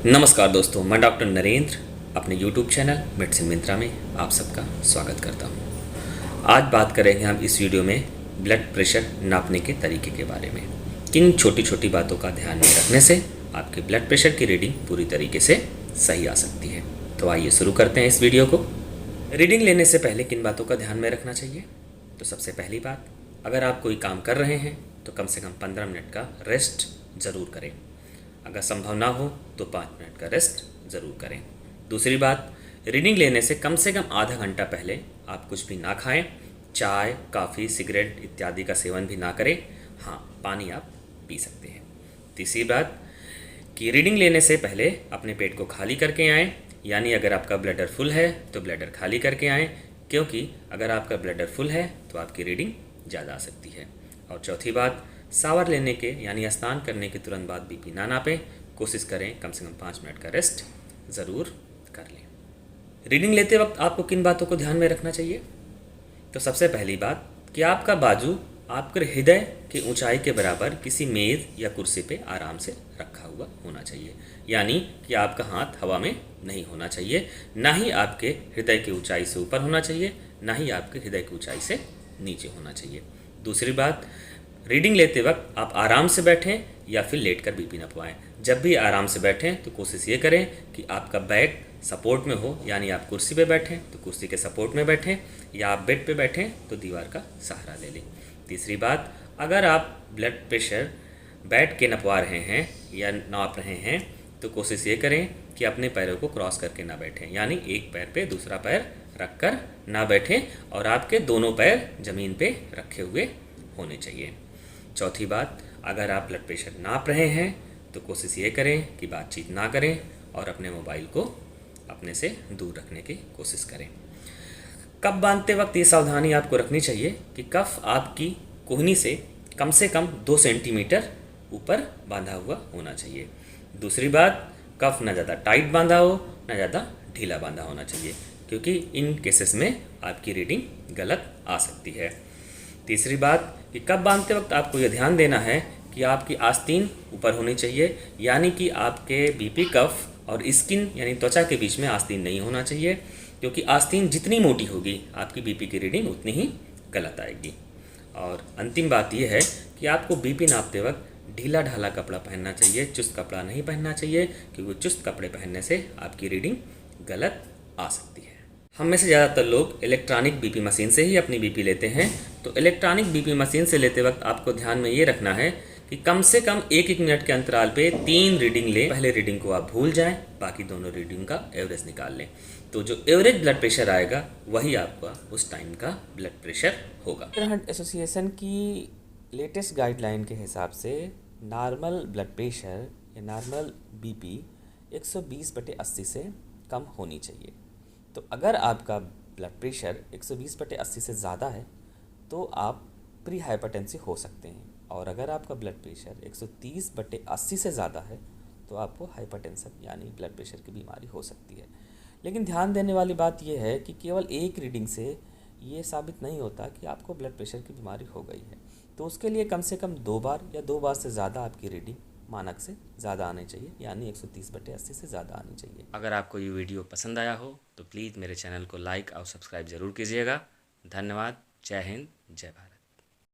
नमस्कार दोस्तों, मैं डॉक्टर नरेंद्र अपने YouTube चैनल मेडिसिन मिंत्रा में आप सबका स्वागत करता हूं। आज बात करेंगे हम इस वीडियो में ब्लड प्रेशर नापने के तरीके के बारे में। किन छोटी छोटी बातों का ध्यान में रखने से आपके ब्लड प्रेशर की रीडिंग पूरी तरीके से सही आ सकती है। तो आइए शुरू करते हैं इस वीडियो को। रीडिंग लेने से पहले किन बातों का ध्यान में रखना चाहिए? तो सबसे पहली बात, अगर आप कोई काम कर रहे हैं तो कम से कम 15 मिनट का रेस्ट ज़रूर करें। अगर संभव ना हो तो 5 मिनट का रेस्ट ज़रूर करें। दूसरी बात, रीडिंग लेने से कम आधा घंटा पहले आप कुछ भी ना खाएं। चाय, कॉफ़ी, सिगरेट इत्यादि का सेवन भी ना करें। हाँ, पानी आप पी सकते हैं। तीसरी बात कि रीडिंग लेने से पहले अपने पेट को खाली करके आएँ, यानी अगर आपका ब्लडर फुल है तो ब्लडर खाली करके आएँ, क्योंकि अगर आपका ब्लडर फुल है तो आपकी रीडिंग ज़्यादा आ सकती है। और चौथी बात, शावर लेने के यानी स्नान करने के तुरंत बाद बीपी ना नापें। कोशिश करें कम से कम 5 मिनट का रेस्ट ज़रूर कर लें। रीडिंग लेते वक्त आपको किन बातों को ध्यान में रखना चाहिए? तो सबसे पहली बात कि आपका बाजू आपके हृदय की ऊंचाई के बराबर किसी मेज़ या कुर्सी पे आराम से रखा हुआ होना चाहिए, यानी कि आपका हाथ हवा में नहीं होना चाहिए, ना ही आपके हृदय की ऊंचाई से ऊपर होना चाहिए, ना ही आपके हृदय की ऊंचाई से नीचे होना चाहिए। दूसरी बात, रीडिंग लेते वक्त आप आराम से बैठें या फिर लेटकर बीपी नपवाएं। जब भी आराम से बैठें तो कोशिश ये करें कि आपका बैक सपोर्ट में हो, यानी आप कुर्सी पे बैठें तो कुर्सी के सपोर्ट में बैठें, या आप बेड पे बैठें तो दीवार का सहारा ले लें। तीसरी बात, अगर आप ब्लड प्रेशर बैठ के नपवा रहे हैं या नाप रहे हैं तो कोशिश ये करें कि अपने पैरों को क्रॉस करके ना बैठें, यानी एक पैर पे दूसरा पैर रखकर ना बैठें और आपके दोनों पैर ज़मीन पे रखे हुए होने चाहिए। चौथी बात, अगर आप ब्लड प्रेशर नाप रहे हैं तो कोशिश ये करें कि बातचीत ना करें और अपने मोबाइल को अपने से दूर रखने की कोशिश करें। कफ बांधते वक्त ये सावधानी आपको रखनी चाहिए कि कफ आपकी कोहनी से कम 2 सेंटीमीटर ऊपर बांधा हुआ होना चाहिए। दूसरी बात, कफ ना ज़्यादा टाइट बांधा हो ना ज़्यादा ढीला बांधा होना चाहिए, क्योंकि इन केसेस में आपकी रीडिंग गलत आ सकती है। तीसरी बात कि कफ बांधते वक्त आपको यह ध्यान देना है कि आपकी आस्तीन ऊपर होनी चाहिए, यानी कि आपके बीपी कफ और स्किन यानी त्वचा के बीच में आस्तीन नहीं होना चाहिए, क्योंकि आस्तीन जितनी मोटी होगी आपकी बीपी की रीडिंग उतनी ही गलत आएगी। और अंतिम बात यह है कि आपको बीपी नापते वक्त ढीला ढाला कपड़ा पहनना चाहिए, चुस्त कपड़ा नहीं पहनना चाहिए, क्योंकि चुस्त कपड़े पहनने से आपकी रीडिंग गलत आ सकती है। हम में से ज़्यादातर लोग इलेक्ट्रॉनिक बीपी मशीन से ही अपनी बीपी लेते हैं। तो इलेक्ट्रॉनिक बीपी मशीन से लेते वक्त आपको ध्यान में ये रखना है कि कम से कम 1-1 मिनट के अंतराल पे 3 रीडिंग लें। पहले रीडिंग को आप भूल जाएं, बाकी दोनों रीडिंग का एवरेज निकाल लें। तो जो एवरेज ब्लड प्रेशर आएगा वही आपका उस टाइम का ब्लड प्रेशर होगा। हार्ट एसोसिएशन की लेटेस्ट गाइडलाइन के हिसाब से नॉर्मल ब्लड प्रेशर या नॉर्मल बीपी 120/80 से कम होनी चाहिए। तो अगर आपका ब्लड प्रेशर 120/80 से ज़्यादा है तो आप प्री हाइपरटेंसिव हो सकते हैं, और अगर आपका ब्लड प्रेशर 130/80 से ज़्यादा है तो आपको हाइपरटेंशन यानी ब्लड प्रेशर की बीमारी हो सकती है। लेकिन ध्यान देने वाली बात यह है कि केवल एक रीडिंग से ये साबित नहीं होता कि आपको ब्लड प्रेशर की बीमारी हो गई है। तो उसके लिए कम से कम 2 बार या 2 बार से ज़्यादा आपकी रीडिंग मानक से ज़्यादा आनी चाहिए, यानी 130/80 से ज़्यादा आनी चाहिए। अगर आपको ये वीडियो पसंद आया हो तो प्लीज़ मेरे चैनल को लाइक और सब्सक्राइब ज़रूर कीजिएगा। धन्यवाद। जय हिंद, जय भारत।